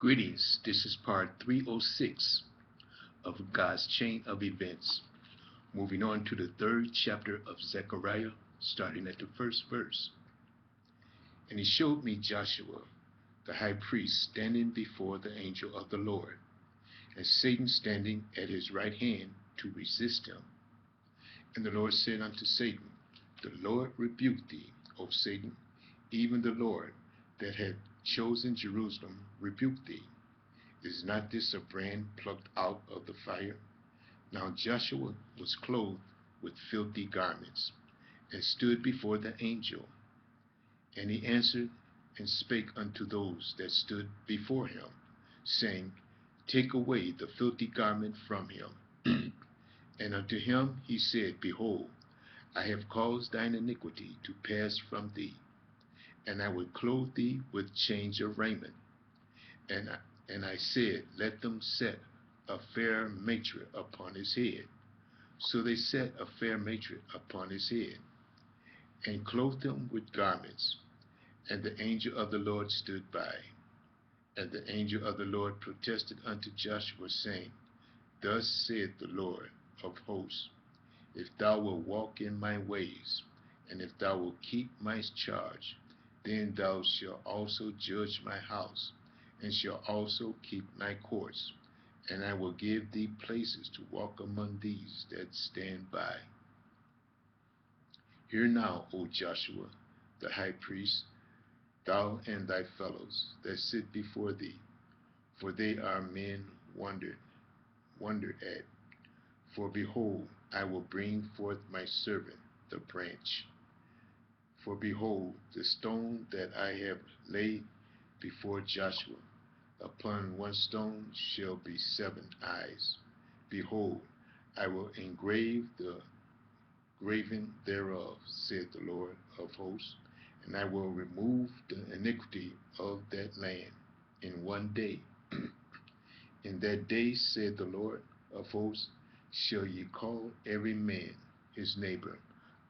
Greetings. This is part 306 of God's chain of events. Moving on to the third chapter of Zechariah, starting at the first verse. And he showed me Joshua, the high priest, standing before the angel of the Lord, and Satan standing at his right hand to resist him. And the Lord said unto Satan, The Lord rebuke thee, O Satan, even the Lord that had chosen Jerusalem rebuke thee. Is not this a brand plucked out of the fire? Now Joshua was clothed with filthy garments, and stood before the angel. And he answered and spake unto those that stood before him, saying, Take away the filthy garment from him. And unto him he said, Behold, I have caused thine iniquity to pass from thee, and I will clothe thee with change of raiment. And I said, Let them set a fair mitre upon his head. So they set a fair mitre upon his head, and clothed him with garments. And the angel of the Lord stood by. And the angel of the Lord protested unto Joshua, saying, Thus saith the Lord of hosts, If thou wilt walk in my ways, and if thou wilt keep my charge, then thou shalt also judge my house, and shalt also keep my courts, and I will give thee places to walk among these that stand by. Hear now, O Joshua, the high priest, thou and thy fellows that sit before thee, for they are men wondered at. For behold, I will bring forth my servant, the branch. For behold, the stone that I have laid before Joshua, upon one stone shall be 7 eyes. Behold, I will engrave the graven thereof, saith the Lord of hosts, and I will remove the iniquity of that land in one day. In that day, saith the Lord of hosts, shall ye call every man his neighbor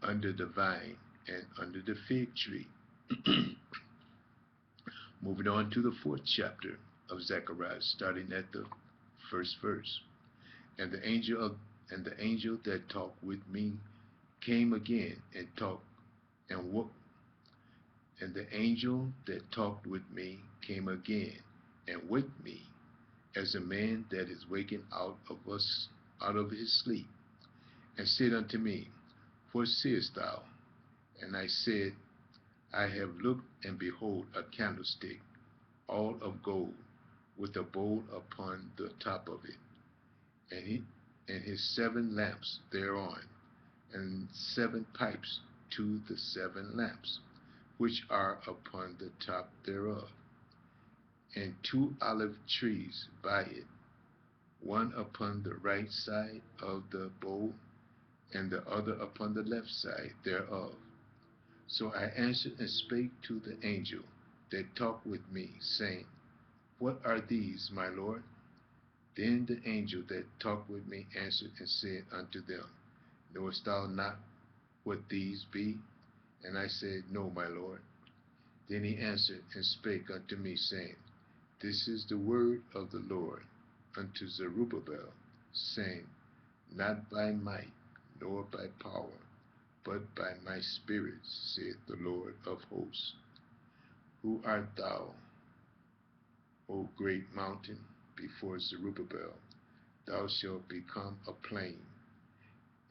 under the vine and under the fig tree. Moving on to the fourth chapter of Zechariah, starting at the first verse. And the angel that talked with me came again and talked and woke. And the angel that talked with me came again and waked me, as a man that is waken out of his sleep, and said unto me, What seest thou? And I said, I have looked, and behold, a candlestick, all of gold, with a bowl upon the top of it, and his 7 lamps thereon, and 7 pipes to the 7 lamps, which are upon the top thereof, and 2 olive trees by it, one upon the right side of the bowl, and the other upon the left side thereof. So I answered and spake to the angel that talked with me, saying, What are these, my Lord? Then the angel that talked with me answered and said unto them, Knowest thou not what these be? And I said, No, my Lord. Then he answered and spake unto me, saying, This is the word of the Lord unto Zerubbabel, saying, Not by might, nor by power, but by my spirit, saith the Lord of hosts. Who art thou, O great mountain? Before Zerubbabel thou shalt become a plain,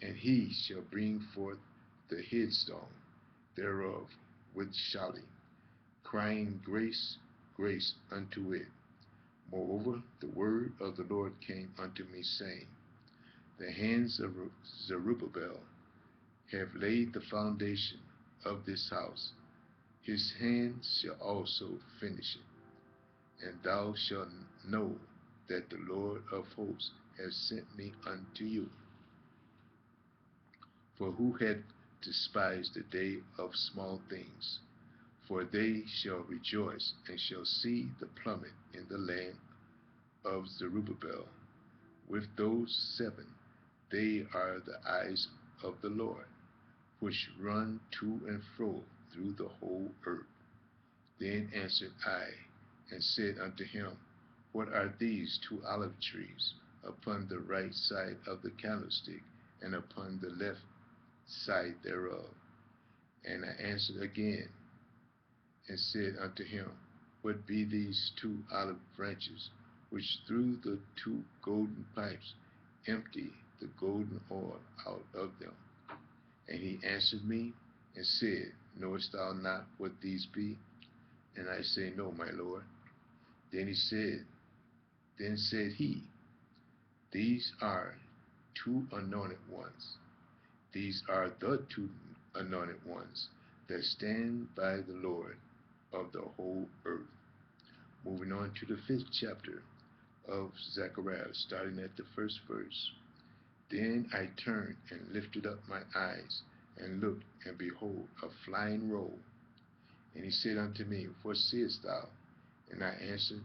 and he shall bring forth the headstone thereof with shouting, crying, Grace, grace unto it. Moreover, the word of the Lord came unto me, saying, The hands of Zerubbabel have laid the foundation of this house. His hands shall also finish it. And thou shalt know that the Lord of hosts has sent me unto you. For who hath despised the day of small things? For they shall rejoice and shall see the plummet in the land of Zerubbabel. With those 7, they are the eyes of the Lord, which run to and fro through the whole earth. Then answered I and said unto him, What are these 2 olive trees upon the right side of the candlestick, and upon the left side thereof? And I answered again and said unto him, What be these 2 olive branches, which through the 2 golden pipes empty the golden oil out of them? And he answered me and said, Knowest thou not what these be? And I say, No, my Lord. Then said he, These are 2 anointed ones. These are the 2 anointed ones that stand by the Lord of the whole earth. Moving on to the 5th chapter of Zechariah, starting at the 1st verse. Then I turned and lifted up my eyes and looked, and behold, a flying roll. And he said unto me, What seest thou? And I answered,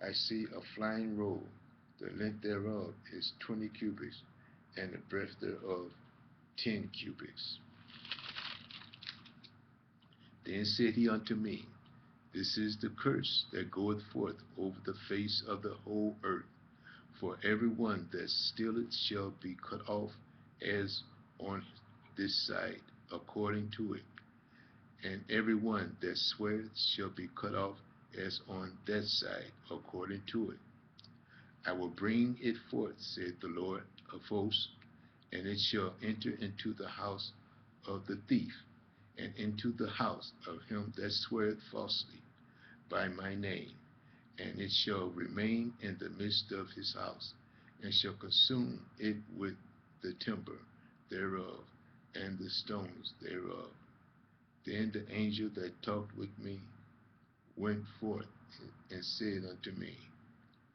I see a flying roll. The length thereof is 20 cubits, and the breadth thereof 10 cubits. Then said he unto me, This is the curse that goeth forth over the face of the whole earth. For every one that stealeth shall be cut off as on this side, according to it. And every one that sweareth shall be cut off as on that side, according to it. I will bring it forth, saith the Lord of hosts, and it shall enter into the house of the thief, and into the house of him that sweareth falsely by my name, and it shall remain in the midst of his house, and shall consume it with the timber thereof, and the stones thereof. Then the angel that talked with me went forth and said unto me,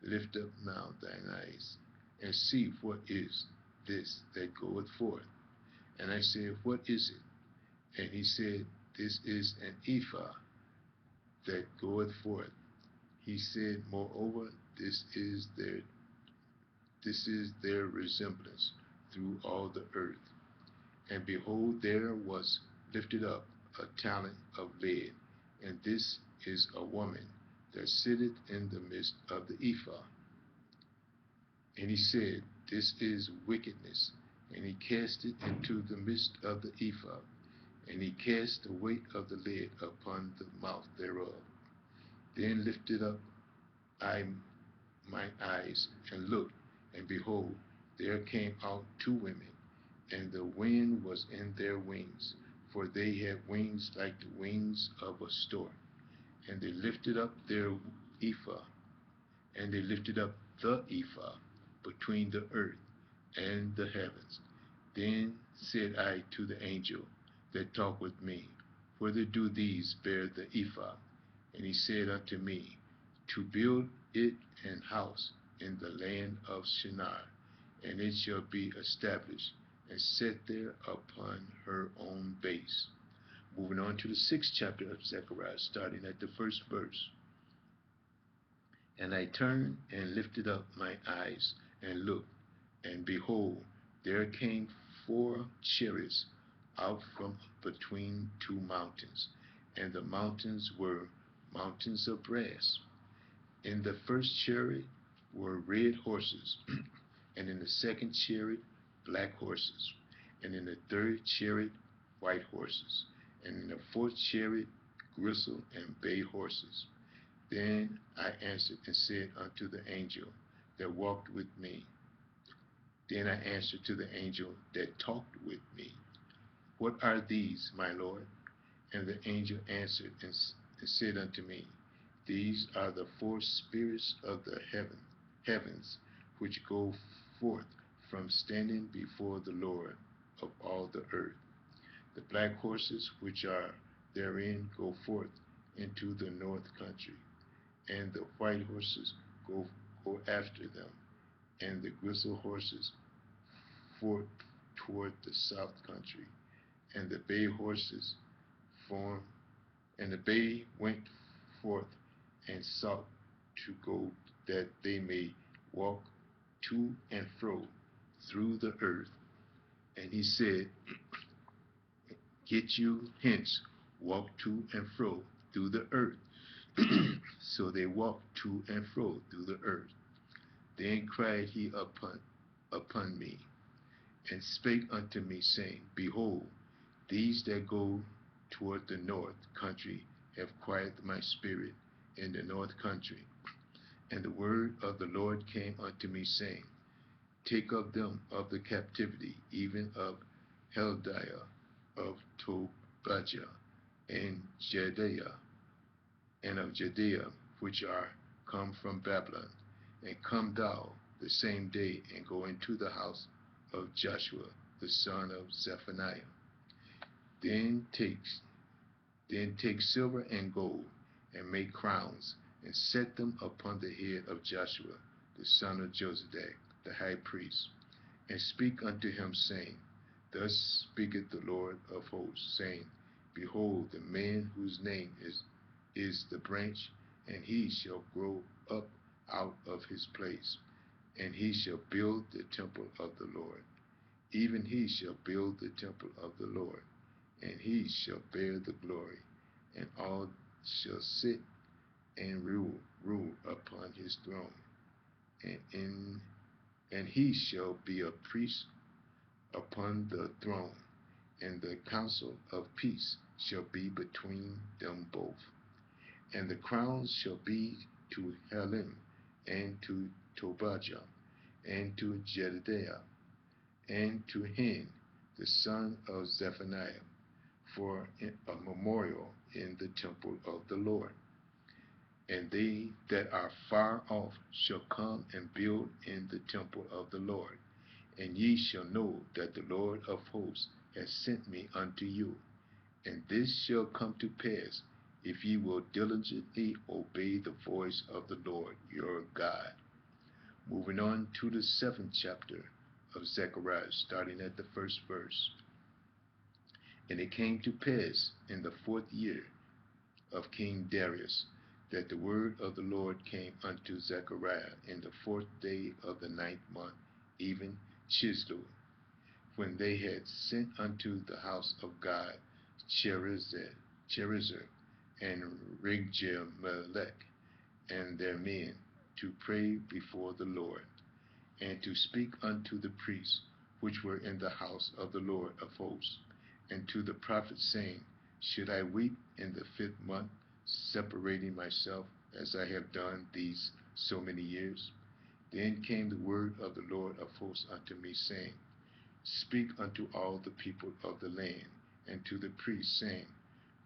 Lift up now thine eyes, and see what is this that goeth forth. And I said, What is it? And he said, This is an ephah that goeth forth. He said, Moreover, this is their resemblance through all the earth. And behold, there was lifted up a talent of lead, and this is a woman that sitteth in the midst of the ephah. And he said, This is wickedness. And he cast it into the midst of the ephah, and he cast the weight of the lead upon the mouth thereof. Then lifted up I mine eyes, and looked, and behold, there came out 2 women, and the wind was in their wings, for they had wings like the wings of a stork. And they lifted up their ephah, and they lifted up the ephah between the earth and the heavens. Then said I to the angel that talked with me, Whither do these bear the ephah? And he said unto me, To build it an house in the land of Shinar, and it shall be established and set there upon her own base. Moving on to the 6th chapter of Zechariah, starting at the 1st verse. And I turned and lifted up my eyes and looked, and behold, there came 4 chariots out from between 2 mountains, and the mountains were mountains of brass. In the first chariot were red horses, and in the second chariot black horses, and in the third chariot white horses, and in the fourth chariot gristle and bay horses. Then I answered and said unto the angel that walked with me, Then I answered to the angel that talked with me, What are these, my Lord? And the angel answered and said unto me, These are the 4 spirits of the heavens, which go forth from standing before the Lord of all the earth. The black horses which are therein go forth into the north country, and the white horses go after them, and the gristle horses forth toward the south country, and the bay horses form, and the bay went forth and sought to go, that they may walk to and fro through the earth. And he said, Get you hence, walk to and fro through the earth. So they walked to and fro through the earth. Then cried he upon me, and spake unto me, saying, Behold, these that go toward the north country have quieted my spirit in the north country. And the word of the Lord came unto me, saying, Take of them of the captivity, even of Heldiah, of Tobijah, and Jedaiah, and of Judea, which are come from Babylon, and come thou the same day, and go into the house of Joshua, the son of Zephaniah. Then take silver and gold, and make crowns, and set them upon the head of Joshua, the son of Jozadak, the high priest, and speak unto him, saying, Thus speaketh the Lord of hosts, saying, Behold, the man whose name is the branch, and he shall grow up out of his place, and he shall build the temple of the Lord. Even he shall build the temple of the Lord, and he shall bear the glory, and all shall sit and rule upon his throne. And he shall be a priest upon the throne, and the council of peace shall be between them both. And the crowns shall be to Helem, and to Tobijah, and to Jedaiah, and to Hen, the son of Zephaniah, for a memorial in the temple of the Lord. And they that are far off shall come and build in the temple of the Lord. And ye shall know that the Lord of hosts has sent me unto you. And this shall come to pass, if ye will diligently obey the voice of the Lord your God. Moving on to the 7th chapter of Zechariah, starting at the 1st verse. And it came to pass in the 4th year of King Darius, that the word of the Lord came unto Zechariah in the 4th day of the 9th month, even Chislev, when they had sent unto the house of God Cherezer and Regem-melech and their men, to pray before the Lord, and to speak unto the priests which were in the house of the Lord of hosts, and to the prophets, saying, Should I weep in the 5th month, separating myself, as I have done these so many years? Then came the word of the Lord of hosts unto me, saying, Speak unto all the people of the land, and to the priests, saying,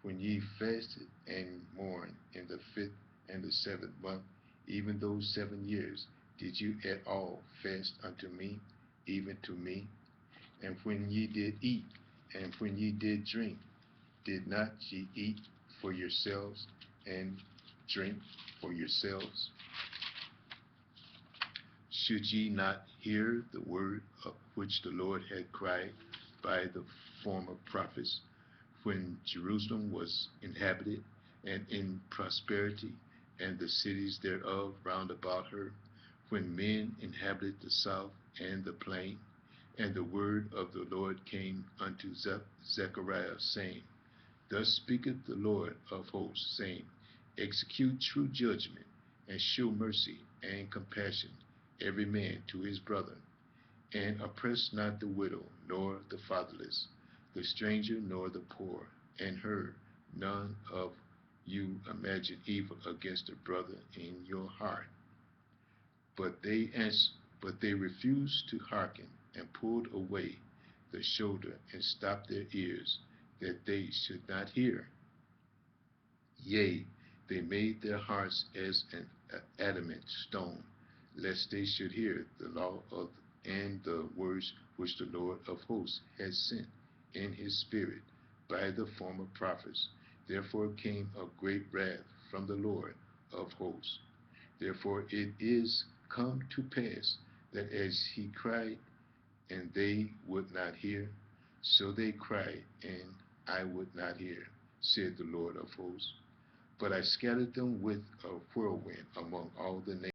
When ye fasted and mourned in the 5th and the 7th month, even those 7 years, did you at all fast unto me, even to me? And when ye did eat, and when ye did drink, did not ye eat for yourselves, and drink for yourselves? Should ye not hear the word of which the Lord had cried by the former prophets, when Jerusalem was inhabited and in prosperity, and the cities thereof round about her, when men inhabited the south and the plain? And the word of the Lord came unto Zechariah, saying, Thus speaketh the Lord of hosts, saying, Execute true judgment, and shew mercy and compassion, every man to his brother, and oppress not the widow, nor the fatherless, the stranger, nor the poor, and her. None of you imagine evil against a brother in your heart. But they refused to hearken, and pulled away the shoulder, and stopped their ears, that they should not hear. Yea, they made their hearts as an adamant stone, lest they should hear the law of and the words which the Lord of hosts had sent in his spirit by the former prophets. Therefore came a great wrath from the Lord of hosts. Therefore it is come to pass that as he cried, and they would not hear, so they cried, and I would not hear, said the Lord of hosts. But I scattered them with a whirlwind among all the nations.